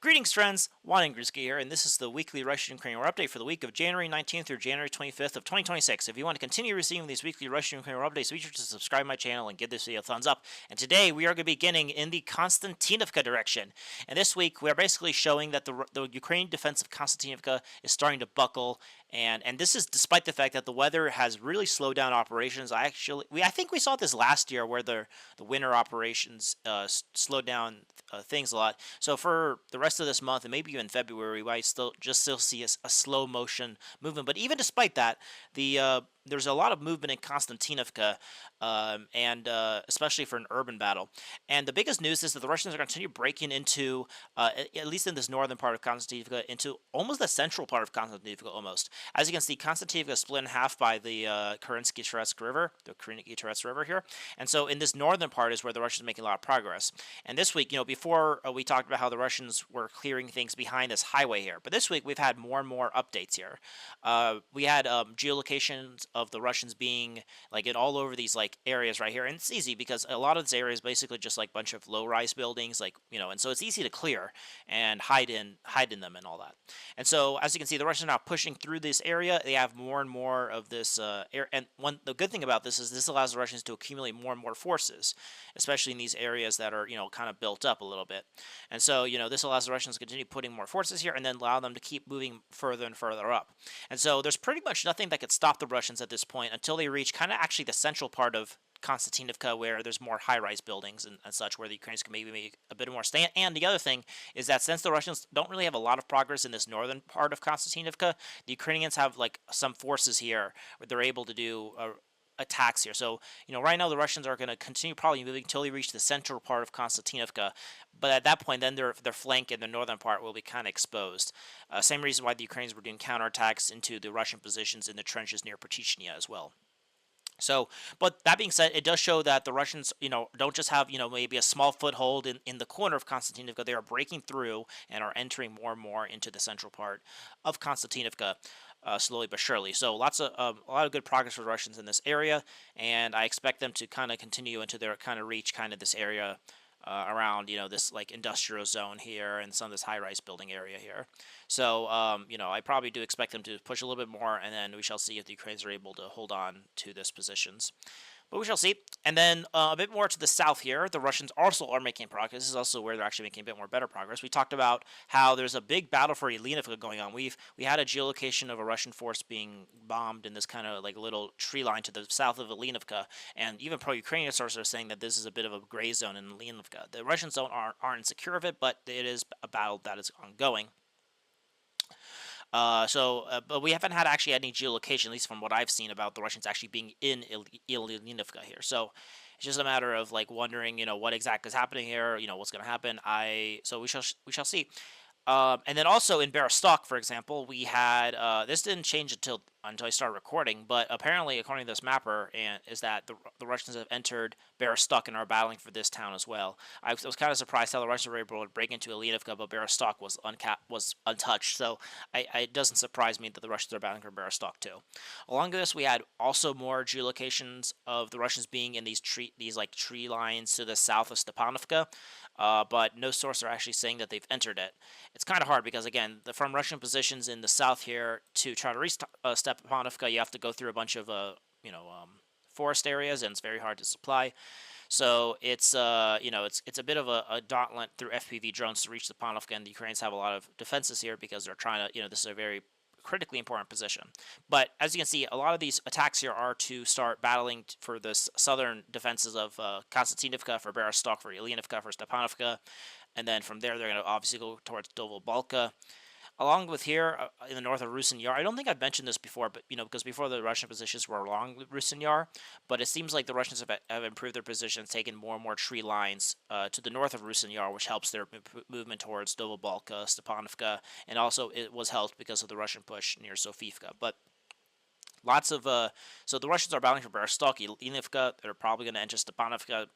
Greetings, friends. Juan Ingriski here, and this is the weekly Russian-Ukrainian War update for the week of January 19th through January 25th of 2026. If you want to continue receiving these weekly Russian-Ukrainian War updates, be sure to subscribe to my channel and give this video a thumbs up. And today, we are going to be beginning in the Kostyantynivka direction. And this week, we are basically showing that the Ukrainian defense of Kostyantynivka is starting to buckle, and this is despite the fact that the weather has really slowed down operations. I think we saw this last year where the winter operations slowed down things a lot. So for the rest of this month and maybe even February, we might still see a slow motion movement. But even despite that, there's a lot of movement in Kostyantynivka, and especially for an urban battle. And the biggest news is that the Russians are going to continue breaking into, at least in this northern part of Kostyantynivka, into almost the central part of Kostyantynivka almost. As you can see, Kostyantynivka is split in half by the Kerensky-Terezk River, the Kerensky-Terezk River here. And so in this northern part is where the Russians are making a lot of progress. And this week, before we talked about how the Russians were clearing things behind this highway here. But this week, we've had more and more updates here. We had geolocations of the Russians being like in all over these like areas right here, and it's easy because a lot of this area is basically just like a bunch of low-rise buildings, like and so it's easy to clear and hide in them and all that. And so as you can see, the Russians are now pushing through this area. They have more and more of this air, and the good thing about this is this allows the Russians to accumulate more and more forces, especially in these areas that are kind of built up a little bit. And so this allows the Russians to continue putting more forces here and then allow them to keep moving further and further up. And so there's pretty much nothing that could stop the Russians at this point until they reach kind of actually the central part of Kostyantynivka, where there's more high-rise buildings and such, where the Ukrainians can maybe make a bit more stand. And the other thing is that since the Russians don't really have a lot of progress in this northern part of Kostyantynivka, the Ukrainians have like some forces here where they're able to do attacks here. So, right now the Russians are going to continue probably moving until they reach the central part of Kostyantynivka. But at that point, then their flank in the northern part will be kind of exposed. Same reason why the Ukrainians were doing counterattacks into the Russian positions in the trenches near Protechnia as well. So, but that being said, it does show that the Russians, don't just have, maybe a small foothold in the corner of Kostyantynivka. They are breaking through and are entering more and more into the central part of Kostyantynivka. Slowly but surely. So a lot of good progress for the Russians in this area, and I expect them to kind of continue into their kind of reach kind of this area around this like industrial zone here and some of this high-rise building area here. So I probably do expect them to push a little bit more, and then we shall see if the Ukrainians are able to hold on to these positions. But we shall see. And then a bit more to the south here, the Russians also are making progress. This is also where they're actually making a bit more better progress. We talked about how there's a big battle for Yelinivka going on. We had a geolocation of a Russian force being bombed in this kind of like little tree line to the south of Yelinivka, and even pro-Ukrainian sources are saying that this is a bit of a gray zone in Yelinivka. The Russians aren't insecure of it, but it is a battle that is ongoing. But we haven't had actually any geolocation, at least from what I've seen, about the Russians actually being in Ilyanivka here. So it's just a matter of like wondering, what exactly is happening here, what's going to happen. So we shall see. And then also in Berostok, for example, we had this didn't change until I started recording, but apparently, according to this mapper, is that the Russians have entered Berostok and are battling for this town as well. I was kind of surprised how the Russians were able to break into Ilyanivka, but Berostok was untouched. So it doesn't surprise me that the Russians are battling for Berostok too. Along with this, we had also more geolocations of the Russians being in these tree lines to the south of Stepanovka. But no source are actually saying that they've entered it. It's kind of hard because, again, from Russian positions in the south here to try to reach Stepanovka, you have to go through a bunch of, forest areas, and it's very hard to supply. So it's, it's a bit of a gauntlet through FPV drones to reach Stepanovka, and the Ukrainians have a lot of defenses here because they're trying to, this is a very critically important position. But as you can see, a lot of these attacks here are to start battling for the southern defenses of Kostyantynivka, for Berostok, for Ilyanivka, for Stepanovka, and then from there they're going to obviously go towards Dobropillya. Along with here in the north of Rusin Yar, I don't think I've mentioned this before, but because before the Russian positions were along Rusin Yar, but it seems like the Russians have improved their positions, taken more and more tree lines to the north of Rusin Yar, which helps their movement towards Dobropillya, Stepanovka, and also it was helped because of the Russian push near Sofivka. But lots of so the Russians are battling for Berostok, Ilyanivka. They're probably going to enter Stepanovka,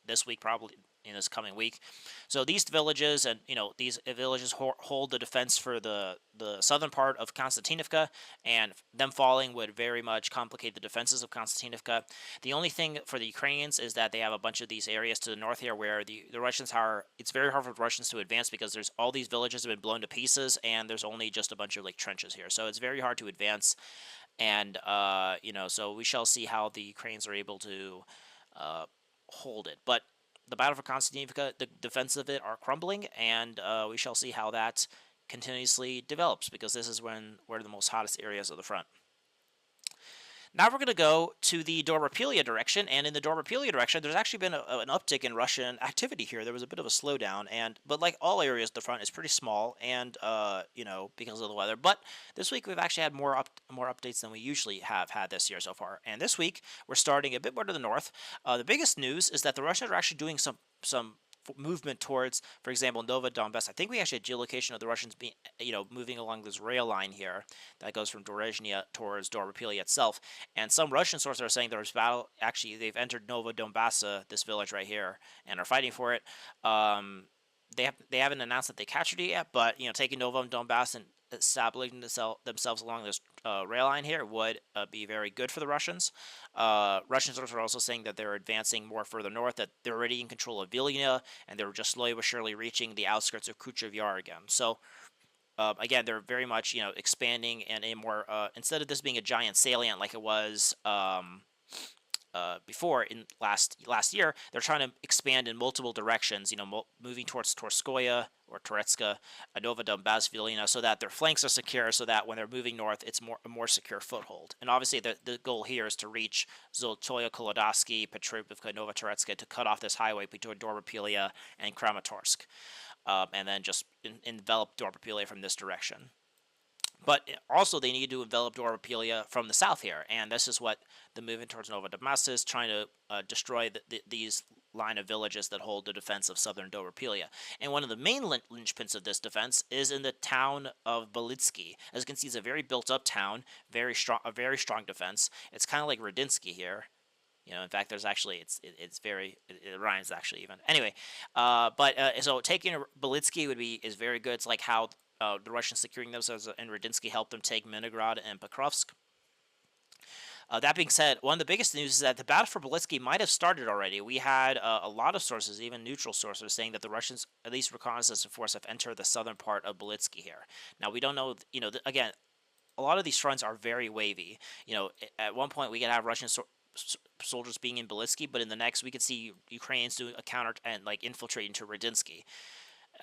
this week probably. in this coming week. So these villages and these villages hold the defense for the southern part of Kostyantynivka, and them falling would very much complicate the defenses of Kostyantynivka. The only thing for the Ukrainians is that they have a bunch of these areas to the north here where the Russians are. It's very hard for the Russians to advance because there's all these villages have been blown to pieces, and there's only just a bunch of like trenches here, so it's very hard to advance. And so we shall see how the Ukrainians are able to hold it. But the battle for Kostyantynivka, the defense of it are crumbling, and we shall see how that continuously develops, because this is where the most hottest areas of the front. Now we're going to go to the Dobropillya direction, and in the Dobropillya direction, there's actually been an uptick in Russian activity here. There was a bit of a slowdown, but like all areas, the front is pretty small, and because of the weather. But this week we've actually had more updates than we usually have had this year so far. And this week we're starting a bit more to the north. The biggest news is that the Russians are actually doing some movement towards, for example, Donbass. I think we actually had geolocation of the Russians being, moving along this rail line here that goes from Zaporizhia towards Dobropillya itself. And some Russian sources are saying there's battle. Actually, they've entered Donbass, this village right here, and are fighting for it. They haven't announced that they captured it yet, but taking Donbass and establishing themselves along this rail line here would be very good for the Russians. Russian sources are also saying that they're advancing more further north, that they're already in control of Vilna, and they're just slowly but surely reaching the outskirts of Kuchev Yar again. So again, they're very much expanding, and a more instead of this being a giant salient like it was before in last year, they're trying to expand in multiple directions, moving towards Torskoye or Toretska, Nova Donbass, Vilna, so that their flanks are secure, so that when they're moving north, it's a more secure foothold. And obviously, the goal here is to reach Zolotoye, Kolodovsky, Petrivka, Nova Toretska, to cut off this highway between Dobropillya and Kramatorsk, and then just envelop Dobropillya from this direction. But also, they need to envelop Dobropillya from the south here, and this is what the movement towards Nova Donbass is, trying to destroy these line of villages that hold the defense of southern Dobropillya. And one of the main linchpins of this defense is in the town of Belitsky. As you can see, it's a very built-up town, a very strong defense. It's kind of like Radinsky here. In fact, there's actually it rhymes actually even. Anyway, so taking Belitsky is very good. It's like how the Russians securing themselves in Radinsky helped them take Leningrad and Pokrovsk. That being said, one of the biggest news is that the battle for Belitsky might have started already. We had a lot of sources, even neutral sources, saying that the Russians, at least reconnaissance force, have entered the southern part of Belitsky here. Now, we don't know, again, a lot of these fronts are very wavy. At one point, we could have Russian soldiers being in Belitsky, but in the next, we could see Ukrainians doing a counter and infiltrate into Radinsky.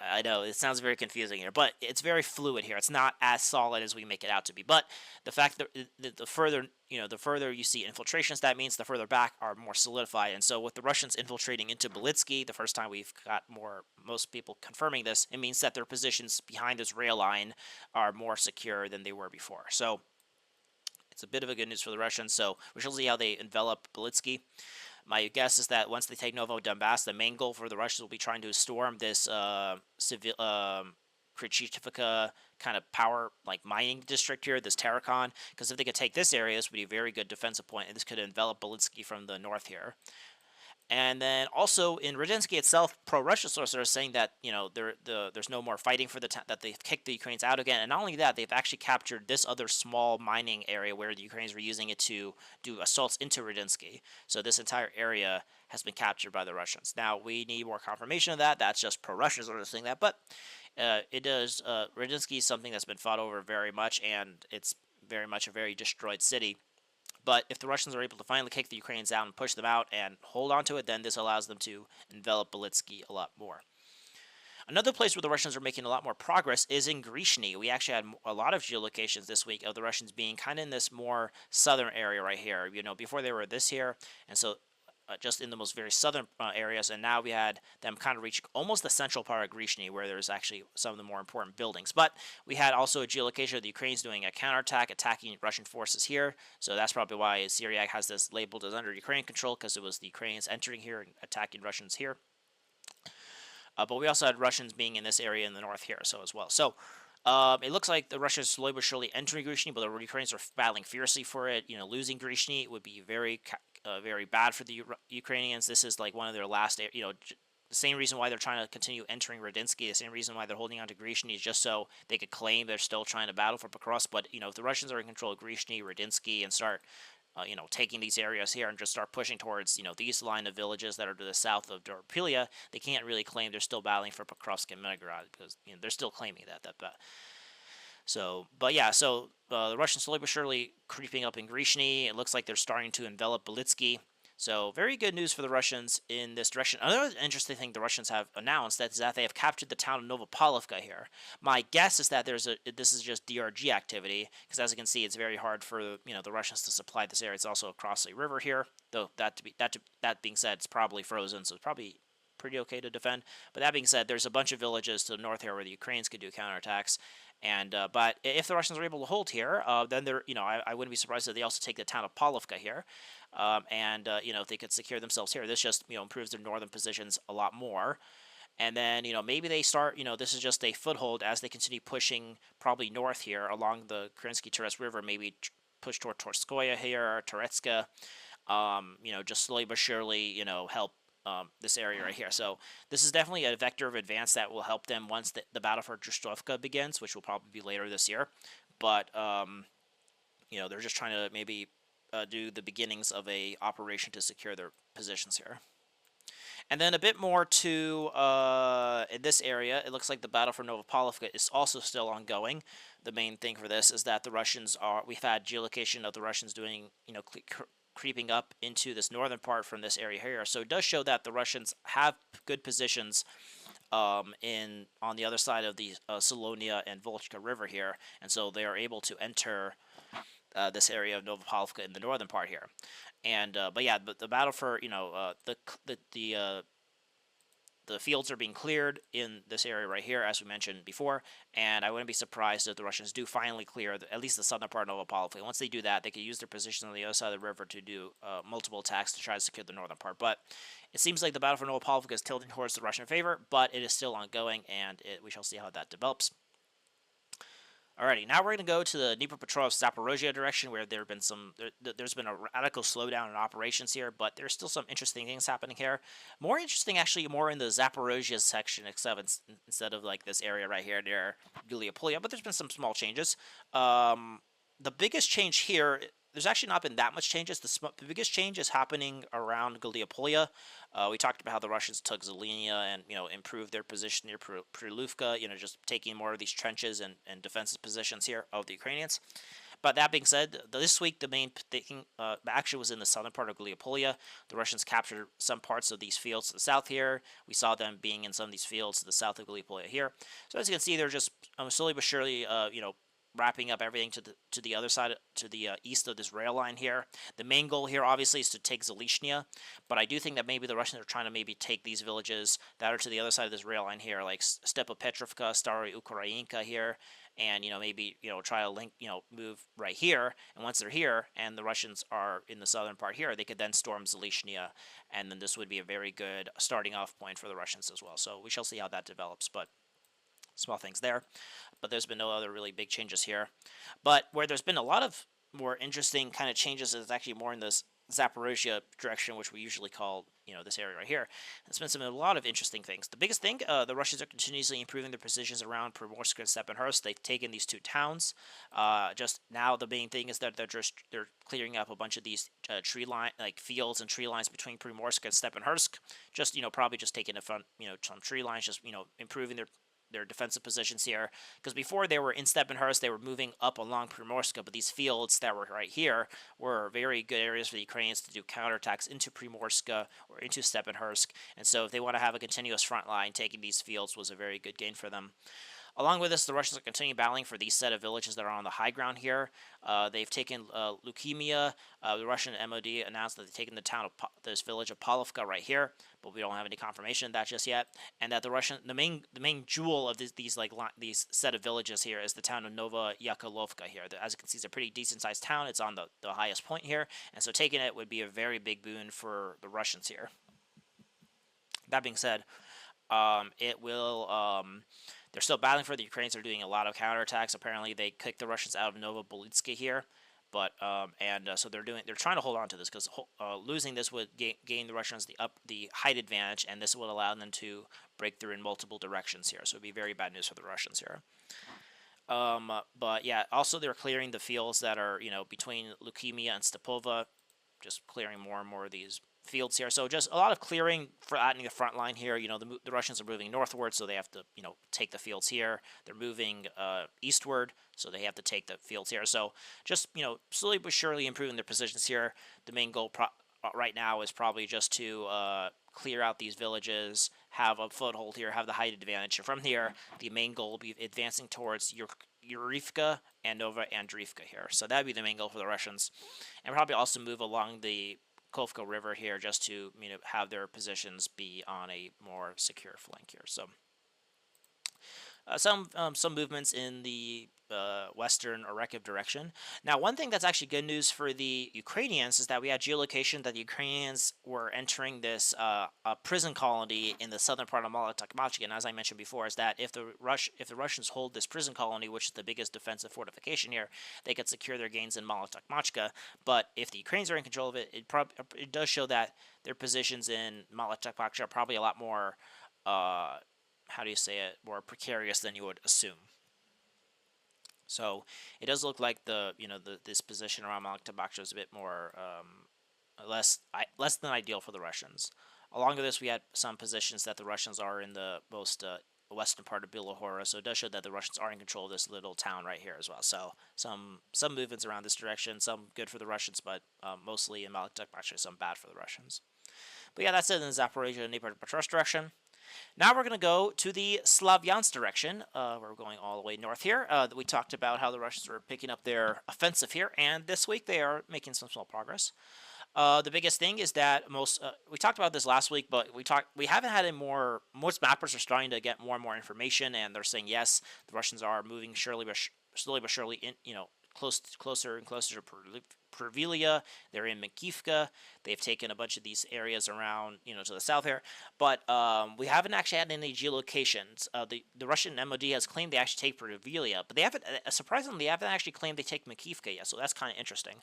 I know it sounds very confusing here, but it's very fluid here. It's not as solid as we make it out to be. But the fact that the further you see infiltrations, that means the further back are more solidified. And so with the Russians infiltrating into Belitsky, the first time we've got most people confirming this, it means that their positions behind this rail line are more secure than they were before. So it's a bit of a good news for the Russians. So we shall see how they envelop Belitsky. My guess is that once they take Novo Donbass, the main goal for the Russians will be trying to storm this Krichivka kind of power mining district here, this Tarakon, because if they could take this area, this would be a very good defensive point, and this could envelop Belitsky from the north here. And then also in Radinsky itself, pro-Russia sources are saying that there's no more fighting for that they've kicked the Ukrainians out again, and not only that, they've actually captured this other small mining area where the Ukrainians were using it to do assaults into Radinsky. So this entire area has been captured by the Russians. Now we need more confirmation of that. That's just pro-Russian sources saying that, but Radinsky is something that's been fought over very much, and it's very much a very destroyed city. But if the Russians are able to finally kick the Ukrainians out and push them out and hold on to it, then this allows them to envelop Belitsky a lot more. Another place where the Russians are making a lot more progress is in Grishny. We actually had a lot of geolocations this week of the Russians being kind of in this more southern area right here. Before they were this here, and so just in the most very southern areas, and now we had them kind of reach almost the central part of Grishny, where there's actually some of the more important buildings. But we had also a geolocation of the Ukrainians doing a counterattack, attacking Russian forces here. So that's probably why Syriac has this labeled as under Ukrainian control, because it was the Ukrainians entering here and attacking Russians here. But we also had Russians being in this area in the north here, as well. So it looks like the Russians slowly but surely entering Grishny, but the Ukrainians are battling fiercely for it. Losing Grishny would be very bad for the Ukrainians. This is like one of their last, the same reason why they're trying to continue entering Radinsky, the same reason why they're holding on to Grishny is just so they could claim they're still trying to battle for Pokrovsk. But, if the Russians are in control of Grishny, Radinsky, and start, taking these areas here and just start pushing towards, these line of villages that are to the south of Dobropillya, they can't really claim they're still battling for Pokrovsk and Mitrograd because, they're still claiming that. So, but yeah, the Russians slowly but surely creeping up in Grishny. It looks like they're starting to envelop Belitsky. So, very good news for the Russians in this direction. Another interesting thing the Russians have announced is that they have captured the town of Novopalovka here. My guess is that this is just DRG activity, because as you can see, it's very hard for the Russians to supply this area. It's also across a river here, though that being said, it's probably frozen, so it's probably pretty okay to defend. But that being said, there's a bunch of villages to the north here where the Ukrainians could do counterattacks. And but if the Russians are able to hold here, then they're I wouldn't be surprised if they also take the town of Polovka here, and if they could secure themselves here, this just improves their northern positions a lot more. And then maybe they start this is just a foothold as they continue pushing probably north here along the Kerensky Terets River, maybe push toward Torskoye here, Toretska, just slowly but surely help this area right here. So this is definitely a vector of advance that will help them once the battle for Drustovka begins, which will probably be later this year. But they're just trying to maybe do the beginnings of a operation to secure their positions here. And then a bit more to in this area, it looks like the battle for Novopalovka is also still ongoing. The main thing for this is that the Russians we've had geolocation of the Russians doing creeping up into this northern part from this area here. So it does show that the Russians have good positions on the other side of the Solonia and Volchka River here, and so they are able to enter this area of Novopalovka in the northern part here. And but yeah, the battle for the fields are being cleared in this area right here, as we mentioned before, and I wouldn't be surprised if the Russians do finally clear at least the southern part of Novopalovka. Once they do that, they could use their position on the other side of the river to do multiple attacks to try to secure the northern part. But it seems like the battle for Novopalovka is tilting towards the Russian favor, but it is still ongoing, and we shall see how that develops. Alrighty, now we're going to go to the Dnipropetrovsk Zaporizhia direction, where there's been a radical slowdown in operations here, but there's still some interesting things happening here. More interesting, actually, more in the Zaporizhia section, except instead of like this area right here near Dnipropetrovsk, but there's been some small changes. The biggest change here, there's actually not been that much changes. The biggest change is happening around Galdipolya. We talked about how the Russians took Zelinia and improved their position near Priluvka, just taking more of these trenches and defensive positions here of the Ukrainians. But that being said, this week the main thing actually was in the southern part of Galdipolya. The Russians captured some parts of these fields to the south here. We saw them being in some of these fields to the south of Galdipolya here. So as you can see, they're just slowly but surely, wrapping up everything to the other side, to the east of this rail line here. The main goal here, obviously, is to take Zelishnya, but I do think that maybe the Russians are trying to maybe take these villages that are to the other side of this rail line here, like Stepopetrovka, Stary Ukrainka here, and maybe try to link, move right here. And once they're here, and the Russians are in the southern part here, they could then storm Zelishnya, and then this would be a very good starting off point for the Russians as well. So we shall see how that develops, but small things there. But there's been no other really big changes here. But where there's been a lot of more interesting kind of changes is actually more in this Zaporizhia direction, which we usually call, this area right here. There's been a lot of interesting things. The biggest thing, the Russians are continuously improving their positions around Primorsk and Steppenhurst. They've taken these two towns. Just now, the main thing is that they're clearing up a bunch of these tree line, like fields and tree lines between Primorsk and Steppenhurst. Just probably just taking some tree lines, just improving their defensive positions here, because before they were in Steppenhurst, they were moving up along Primorska, but these fields that were right here were very good areas for the Ukrainians to do counterattacks into Primorska or into Steppenhurst, and so if they want to have a continuous front line, taking these fields was a very good gain for them. Along with this, the Russians are continuing battling for these set of villages that are on the high ground here. They've taken Leukemia. The Russian MOD announced that they've taken the town of this village of Polovka right here, but we don't have any confirmation of that just yet. And that the main jewel of these set of villages here is the town of Nova Yakolovka here. As you can see, it's a pretty decent sized town. It's on the highest point here, and so taking it would be a very big boon for the Russians here. That being said, it will. They're still battling for the Ukrainians. They're doing a lot of counterattacks. Apparently, they kicked the Russians out of Novobolitska here. But so they're trying to hold on to this because losing this would gain the Russians the height advantage, and this would allow them to break through in multiple directions here. So it'd be very bad news for the Russians here. But yeah, also they're clearing the fields that are between Leukemia and Stepova, just clearing more and more of these fields here. So just a lot of clearing for adding the front line here. The Russians are moving northward, so they have to take the fields here. They're moving eastward, so they have to take the fields here. So just slowly but surely improving their positions here. The main goal right now is probably just to clear out these villages, have a foothold here, have the height advantage. And from here, the main goal will be advancing towards Yurivka and Nova Andreevka here. So that would be the main goal for the Russians. And probably also move along the Kovka River here just to have their positions be on a more secure flank here. So some movements in the western Orekhiv direction. Now, one thing that's actually good news for the Ukrainians is that we had geolocation that the Ukrainians were entering this prison colony in the southern part of Malotokmachka. And as I mentioned before, is that if the Russians hold this prison colony, which is the biggest defensive fortification here, they could secure their gains in Malotokmachka. But if the Ukrainians are in control of it, it does show that their positions in Malotokmachka are probably a lot more more precarious than you would assume. So it does look like this position around Malotokmachka is a bit more less than ideal for the Russians. Along with this, we had some positions that the Russians are in the most western part of Bilohora, so it does show that the Russians are in control of this little town right here as well. So some movements around this direction, some good for the Russians, but mostly in Malotokmachka, some bad for the Russians. But yeah, that's it in the Zaporizhia and Dnipropetrovsk direction. Now we're going to go to the Slavyansk direction. We're going all the way north here. We talked about how the Russians were picking up their offensive here, and this week they are making some small progress. The biggest thing is that we talked about this last week, but we haven't had most mappers are starting to get more and more information, and they're saying yes, the Russians are moving slowly but surely closer and closer to Dobropillya. They're in Makivka. They've taken a bunch of these areas around, to the south here. But we haven't actually had any geolocations. The Russian MOD has claimed they actually take Dobropillya, but they haven't. Surprisingly, they haven't actually claimed they take Makivka yet. So that's kind of interesting.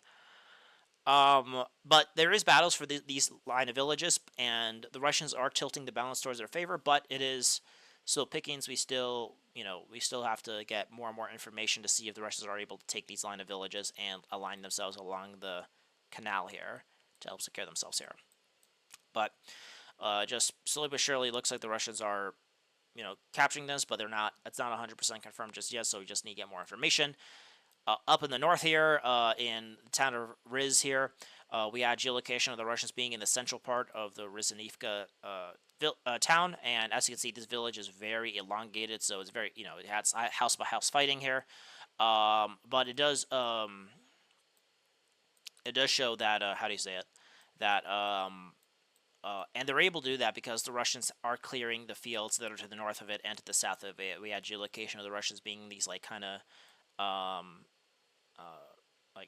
But there is battles for these line of villages, and the Russians are tilting the balance towards their favor. But it is still pickings. We still have to get more and more information to see if the Russians are able to take these line of villages and align themselves along the canal here to help secure themselves here. But just slowly but surely, looks like the Russians are, capturing this, but they're not. It's not 100% confirmed just yet. So we just need to get more information. Up in the north here, in the town of Riz here, we had geolocation of the Russians being in the central part of the Rizanivka town, and as you can see, this village is very elongated, so it's very, it has house by house fighting here, but it does show that and they're able to do that because the Russians are clearing the fields that are to the north of it and to the south of it. We had geolocation of the Russians being these kind of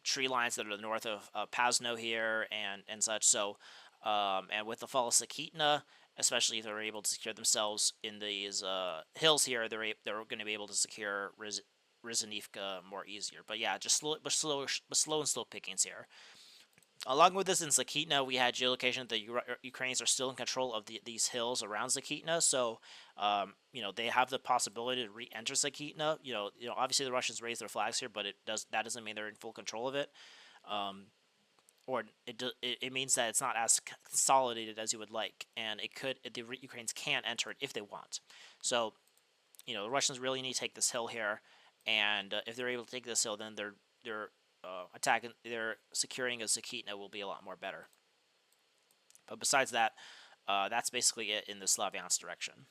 tree lines that are to the north of Pazno here and such. So and with the fall of Sakitna, especially if they're able to secure themselves in these hills here, they're going to be able to secure Rizanivka more easier. But yeah, just slow and slow pickings here. Along with this, in Zakitna, we had geolocation that the Ukrainians are still in control of these hills around Zakitna. So, they have the possibility to re-enter Zakitna. Obviously the Russians raise their flags here, but that doesn't mean they're in full control of it. Or it means that it's not as consolidated as you would like, and the Ukrainians can enter it if they want. So, the Russians really need to take this hill here, and if they're able to take this hill, then they're attacking, their securing of Zakitna will be a lot more better. But besides that, that's basically it in the Slavyansk direction.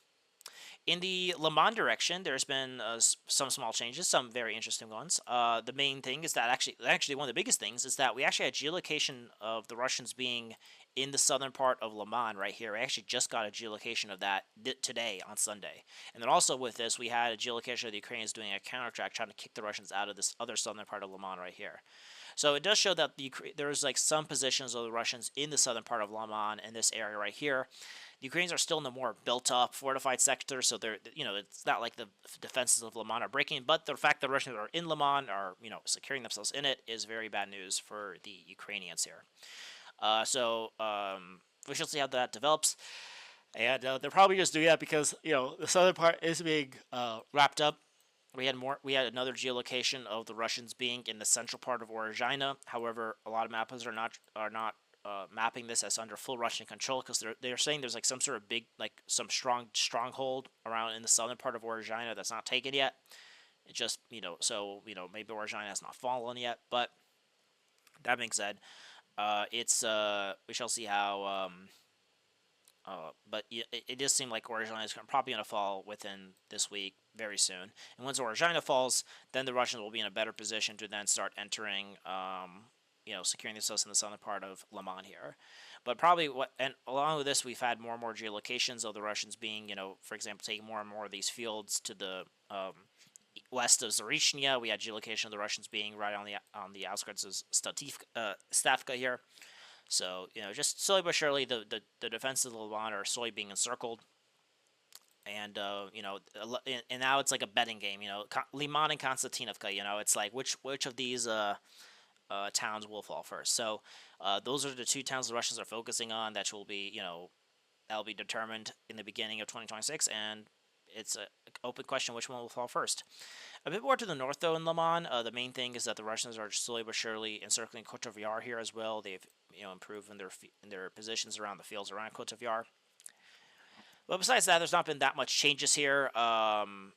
In the Lyman direction, there's been some small changes, some very interesting ones. The main thing is that actually one of the biggest things is that we actually had geolocation of the Russians being in the southern part of Lyman right here. We actually just got a geolocation of that today on Sunday. And then also with this, we had a geolocation of the Ukrainians doing a counterattack, trying to kick the Russians out of this other southern part of Lyman right here. So it does show that there's like some positions of the Russians in the southern part of Lyman in this area right here. The Ukrainians are still in the more built-up, fortified sector, so they're, it's not like the defenses of Lyman are breaking, but the fact that the Russians are in Lyman, are, securing themselves in it, is very bad news for the Ukrainians here. We shall see how that develops. And they're probably just doing that because, the southern part is being wrapped up. We had another geolocation of the Russians being in the central part of Orozhina. However, a lot of mappers are not mapping this as under full Russian control, because they're saying there's like some sort of big, like some stronghold around in the southern part of Orozhina that's not taken yet. It just, maybe Orozhina has not fallen yet. But that being said, we shall see how. But it does seem like Orozhina is probably going to fall within this week, very soon. And once Orozhina falls, then the Russians will be in a better position to then start entering, securing themselves in the southern part of Lyman here. But probably and along with this, we've had more and more geolocations of the Russians being, for example, taking more and more of these fields to the west of Zaporizhia. We had geolocation of the Russians being right on the outskirts of Stavka here. So, just slowly but surely, the defenses of Lyman are slowly being encircled. And, and now it's like a betting game, Lyman and Kostyantynivka, it's like which of these towns will fall first. So, those are the two towns the Russians are focusing on that will be, that'll be determined in the beginning of 2026, and it's an open question which one will fall first. A bit more to the north, though, in Lyman, the main thing is that the Russians are slowly but surely encircling Kotyvar here as well. They've, improved in their positions around the fields around Kotyvar. But besides that, there's not been that much changes here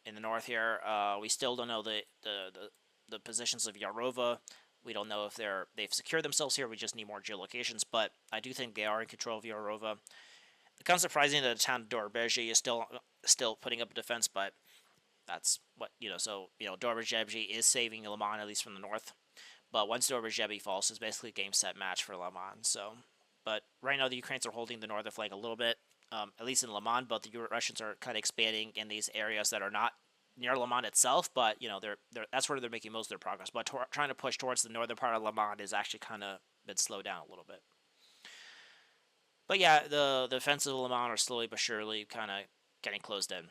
in the north here. We still don't know the positions of Yarova. We don't know if they've secured themselves here. We just need more geolocations, but I do think they are in control of Yarova. It kind of surprising that the town of Dobropillya is still putting up a defense, but that's what, Dobropillya is saving Lyman, at least from the north. But once Dobropillya falls, it's basically a game, set, match for Lyman. So, but right now the Ukrainians are holding the northern flank a little bit, at least in Lyman, but the Russians are kind of expanding in these areas that are not near Lyman itself, but, that's where they're making most of their progress. But trying to push towards the northern part of Lyman is actually kind of been slowed down a little bit. But yeah, the defenses of Lyman are slowly but surely kind of getting closed in.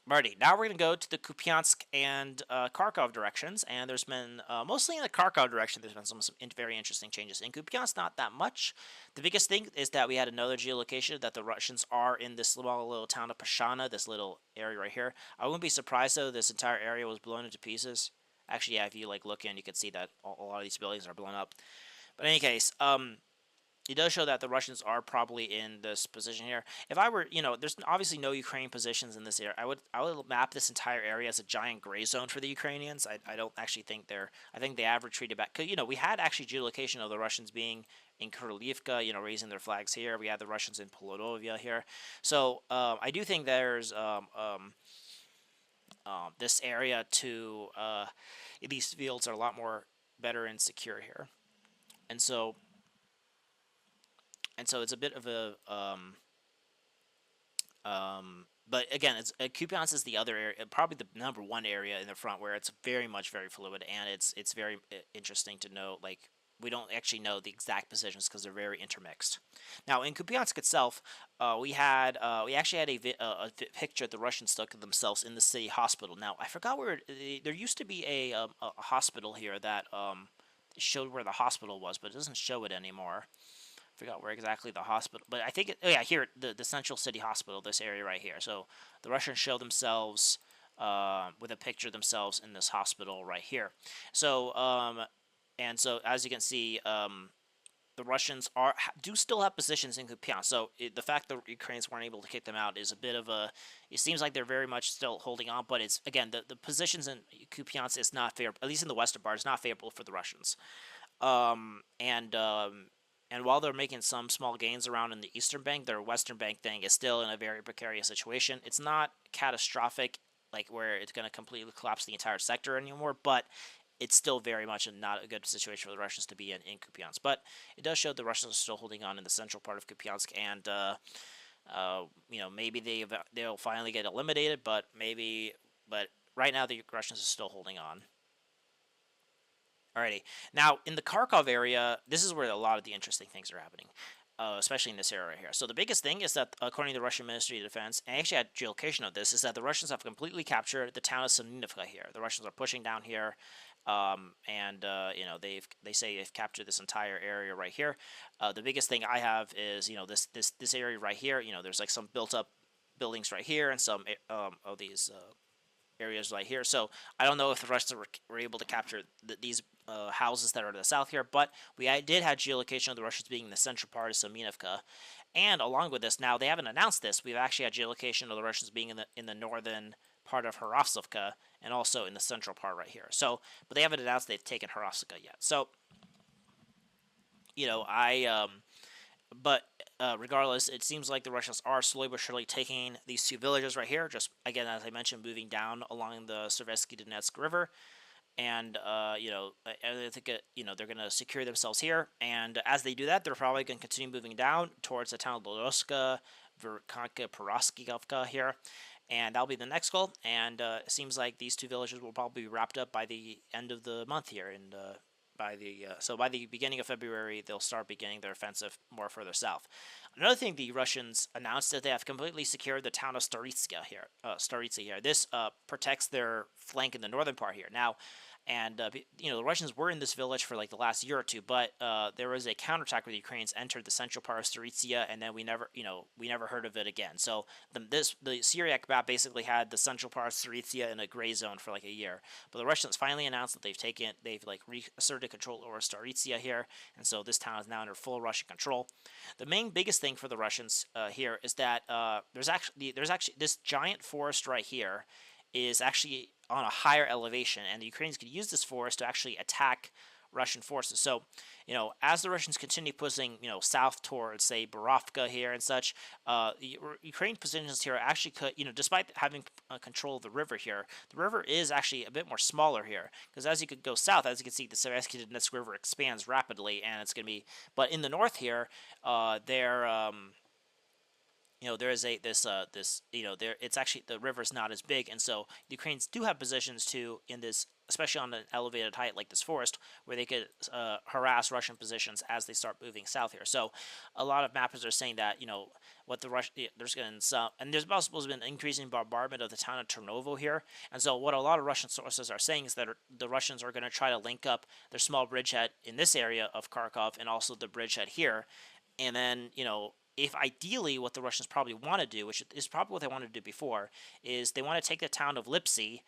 Alrighty, now we're going to go to the Kupyansk and Kharkov directions, and there's been, mostly in the Kharkov direction, there's been some very interesting changes. In Kupyansk, not that much. The biggest thing is that we had another geolocation, that the Russians are in this little town of Pashana, this little area right here. I wouldn't be surprised, though, this entire area was blown into pieces. Actually, yeah, if you look in, you can see that a lot of these buildings are blown up. But in any case, it does show that the Russians are probably in this position here. If I were, there's obviously no Ukrainian positions in this area. I would map this entire area as a giant gray zone for the Ukrainians. I don't actually think I think they have retreated back. Because, we had actually geolocation of the Russians being in Kryvivka, raising their flags here. We had the Russians in Polodovia here. So I do think there's this area to these fields are a lot more better and secure here. And so it's a bit of a, but again, Kupyansk is the other area, probably the number one area in the front where it's very fluid, and it's very interesting to know, we don't actually know the exact positions because they're very intermixed. Now, in Kupyansk itself, we actually had a picture the Russians took of themselves in the city hospital. Now, I forgot where, there used to be a hospital here that showed where the hospital was, but it doesn't show it anymore. Forgot where exactly the hospital, but I think here, the central city hospital, this area right here. So the Russians show themselves with a picture of themselves in this hospital right here. So and so as you can see, the Russians do still have positions in Kupyansk. So the fact that the Ukrainians weren't able to kick them out is a bit of a, it seems like they're very much still holding on, but it's, again, the positions in Kupyansk is not favorable, at least in the western part, is not favorable for the Russians. And while they're making some small gains around in the eastern bank, their western bank thing is still in a very precarious situation. It's not catastrophic, where it's going to completely collapse the entire sector anymore, but it's still very much not a good situation for the Russians to be in Kupyansk. But it does show the Russians are still holding on in the central part of Kupyansk, and maybe they'll finally get eliminated, but right now the Russians are still holding on. Alrighty. Now, in the Kharkov area, this is where a lot of the interesting things are happening, especially in this area right here. So the biggest thing is that, according to the Russian Ministry of Defense, and I actually had geolocation of this, is that the Russians have completely captured the town of Slavyansk here. The Russians are pushing down here, and they say they've captured this entire area right here. The biggest thing I have is this area right here. There's like some built up buildings right here and some of these areas right here. So I don't know if the Russians were able to capture these houses that are to the south here, but I did have geolocation of the Russians being in the central part of Semyenovka. And along with this, now they haven't announced this, we've actually had geolocation of the Russians being in the northern part of Kharkov and also in the central part right here. So, but they haven't announced they've taken Kharkov yet. So, but regardless, it seems like the Russians are slowly but surely taking these two villages right here. Just again, as I mentioned, moving down along the Seversky Donetsk River, and I think they're going to secure themselves here. And as they do that, they're probably going to continue moving down towards the town of Loroska, Verkhanka, Paraskivka here, and that'll be the next goal. And it seems like these two villages will probably be wrapped up by the end of the month here, and by the beginning of February, they'll start beginning their offensive more further south. Another thing, the Russians announced that they have completely secured the town of Staritsia here. This protects their flank in the northern part here. Now, and the Russians were in this village for like the last year or two, but there was a counterattack where the Ukrainians entered the central part of Staritsia, and then we never heard of it again. So the Syriac map basically had the central part of Staritsia in a gray zone for like a year. But the Russians finally announced that they've like reasserted control over Staritsia here, and so this town is now under full Russian control. The biggest thing for the Russians here is that there's actually this giant forest right here is actually on a higher elevation, and the Ukrainians could use this forest to actually attack Russian forces. So, as the Russians continue pushing, south towards, say, Borovka here and such, Ukrainian positions here actually could, despite having control of the river here, the river is actually a bit more smaller here, because as you could go south, as you can see, the Seversky Donetsk River expands rapidly, and it's going to be, but in the north here, there is it's actually, the river's not as big, and so the Ukrainians do have positions too in this, especially on an elevated height like this forest, where they could harass Russian positions as they start moving south here. So a lot of mappers are saying that what the Russian there's going to and there's also been increasing bombardment of the town of Turnovo here, and so what a lot of Russian sources are saying is that the Russians are going to try to link up their small bridgehead in this area of Kharkov and also the bridgehead here, and then if ideally what the Russians probably want to do, which is probably what they wanted to do before, is they want to take the town of Lipsy,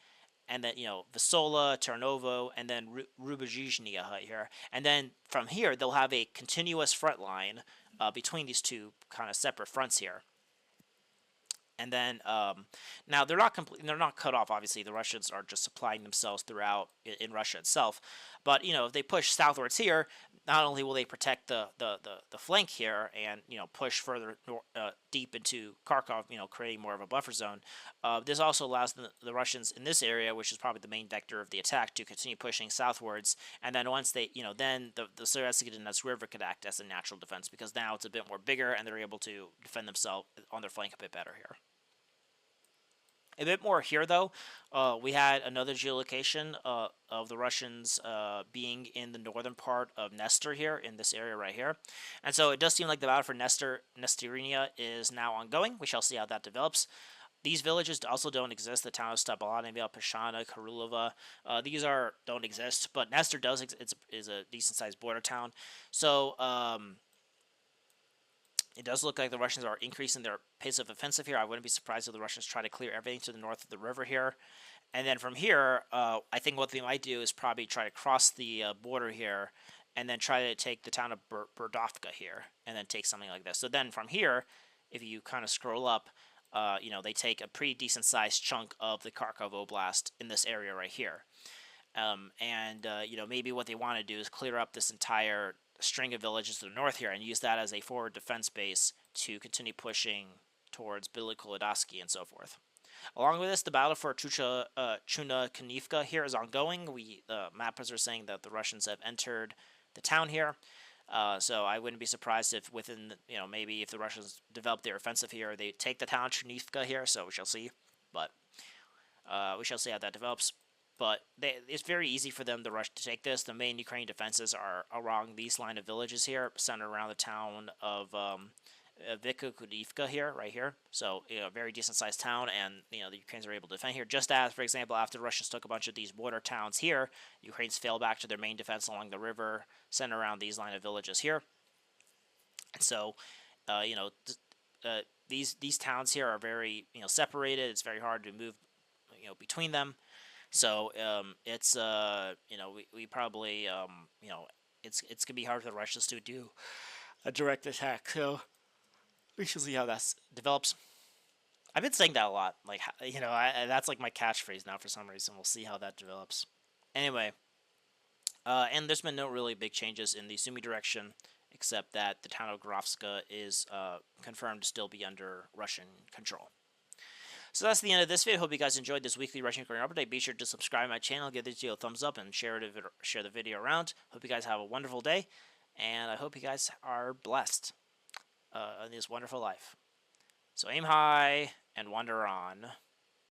and then Visola, Tarnovo, and then Rubezhizhnia here, and then from here they'll have a continuous front line between these two kind of separate fronts here. And then now they're not cut off. Obviously, the Russians are just supplying themselves throughout in Russia itself. But if they push southwards here, not only will they protect the flank here and push further deep into Kharkov, creating more of a buffer zone. This also allows the Russians in this area, which is probably the main vector of the attack, to continue pushing southwards. And then once they, then the Seversky Donetsk River could act as a natural defense, because now it's a bit more bigger and they're able to defend themselves on their flank a bit better here. A bit more here, though. We had another geolocation of the Russians being in the northern part of Nestor here, in this area right here. And so it does seem like the battle for Nestorinia is now ongoing. We shall see how that develops. These villages also don't exist. The town of Stabalanivka, Pashana, Karulova, these don't exist. But Nestor does. It's a decent-sized border town. So it does look like the Russians are increasing their pace of offensive here. I wouldn't be surprised if the Russians try to clear everything to the north of the river here. And then from here, I think what they might do is probably try to cross the border here and then try to take the town of Berdovka here and then take something like this. So then from here, if you kind of scroll up, they take a pretty decent-sized chunk of the Kharkov Oblast in this area right here. Maybe what they want to do is clear up this entire string of villages to the north here and use that as a forward defense base to continue pushing towards Bilikovodasky and so forth. Along with this, the battle for Chunakhanivka here is ongoing. Mappers are saying that the Russians have entered the town here. So I wouldn't be surprised if within, maybe if the Russians develop their offensive here, they take the town of Chunivka here. So we shall see. But we shall see how that develops. but it's very easy for them to rush to take this. The main Ukrainian defenses are along these line of villages here, centered around the town of Kostyantynivka here, right here. So, a very decent sized town, and the Ukrainians are able to defend here. Just as, for example, after the Russians took a bunch of these border towns here, Ukrainians fell back to their main defense along the river, centered around these line of villages here. And so, these towns here are very separated. It's very hard to move between them. So it's we probably it's gonna be hard for the Russians to do a direct attack. So we should see how that develops. I've been saying that a lot. Like that's like my catchphrase now for some reason. We'll see how that develops. Anyway, and there's been no really big changes in the Sumy direction, except that the town of Gorovska is confirmed to still be under Russian control. So that's the end of this video. Hope you guys enjoyed this weekly Russian Ukrainian update. Be sure to subscribe to my channel, give this video a thumbs up, and share the video around. Hope you guys have a wonderful day, and I hope you guys are blessed in this wonderful life. So aim high and wander on.